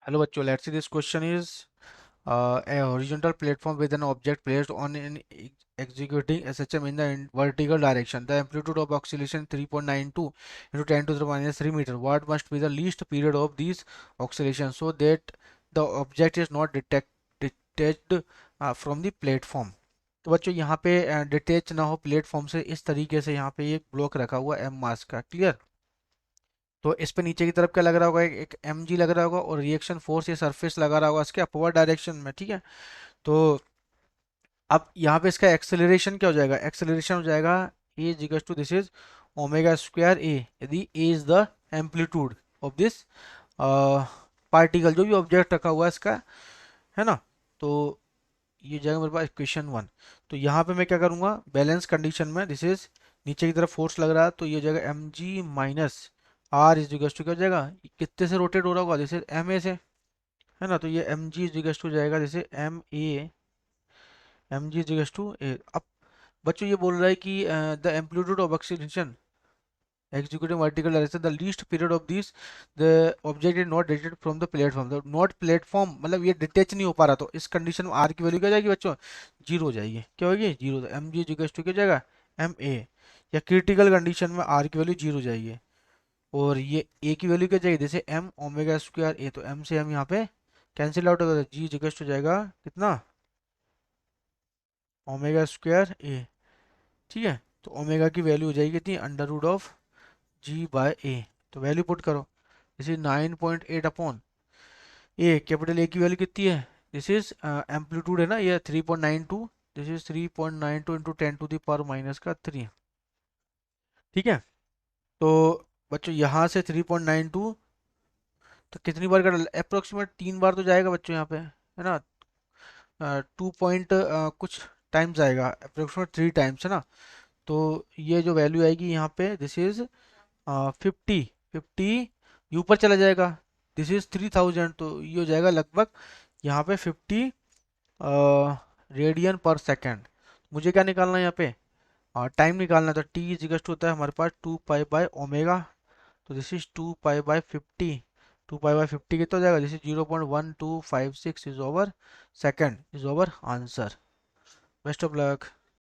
Hello बच्चों, let's see this question is a horizontal platform with an object placed on an executing SHM in the vertical direction. The amplitude of oscillation 3.92 into 10 to the minus 3 meter. What must be the least period of these oscillations so that the object is not detached from the platform. तो बच्चों यहाँ पे detach ना हो platform से, इस तरीके से यहाँ पे एक ब्लॉक रखा हुआ एम मास का। क्लियर? तो इस पे नीचे की तरफ क्या लग रहा होगा, एक एम जी लग रहा होगा और रिएक्शन फोर्स ये सरफेस लगा रहा होगा इसके अपवर्ड डायरेक्शन में। ठीक है, तो अब यहाँ पे इसका एक्सेलरेशन क्या हो जाएगा, एक्सेलरेशन हो जाएगा a is equal to this is omega square a, यदि a is the amplitude of this particle, जो भी ऑब्जेक्ट रखा हुआ है इसका, है ना। तो ये जाएगा मेरे पास इक्वेशन 1। तो यहाँ पे मैं क्या करूँगा, बैलेंस कंडीशन में दिस इज नीचे की तरफ फोर्स लग रहा है तो ये हो जाएगा M G minus R is equal to क्या हो जाएगा, ये कितने से रोटेट हो रहा होगा, जैसे एम ए से, है ना। तो ये m g is equal to जाएगा जैसे m g is equal to a. अब बच्चों ये बोल रहा है कि the amplitude of acceleration executing vertical direction the least period of these the object is not detached from the platform। तो नॉट प्लेटफॉर्म मतलब ये डिटेच नहीं हो पा रहा, तो इस कंडीशन में आर की वैल्यू क्या जाएगी बच्चों, जीरो हो जाएगी। क्या होगी, zero. M G equal to क्या जाएगा, एम ए। या क्रिटिकल कंडीशन में आर की वैल्यू जीरो हो जाएगी और ये ए की वैल्यू क्या जाएगी, जैसे एम ओमेगा स्क्वायर ए, तो एम से हम यहाँ पे कैंसिल आउट होगा, जी इक्वल टू जाएगा कितना, ओमेगा स्क्वायर ए। ठीक है, तो ओमेगा की वैल्यू हो जाएगी कितनी, under root of g by a. तो वैल्यू पुट करो, this is 9.8 upon a, capital a की वैल्यू कितनी है, दिस इज एम्पलीट्यूड है ना ये 3.92, this is 3.92 into 10 to the power minus का 3। ठीक है, तो बच्चों यहाँ से 3.92 तो कितनी बार का अप्रोक्सीमेट 3 बार तो जाएगा बच्चों यहाँ पे, है ना। 2 पॉइंट कुछ टाइम्स आएगा, अप्रोक्सीमेट 3 टाइम्स, है ना। तो ये जो वैल्यू आएगी यहाँ पे दिस इज 50 ये ऊपर चला जाएगा, दिस इज 3000, तो ये हो जाएगा लगभग यहाँ पे 50 रेडियन पर सेकेंड। मुझे क्या निकालना है यहाँ पे, टाइम निकालना है। तो टी इज इक्वल टू होता है हमारे पास 2 पाई बाय ओमेगा, तो this is 2 pi by 50। 2 pi by 50 कितना हो जाएगा, this is 0.1256 is over second, is over answer. Best of luck.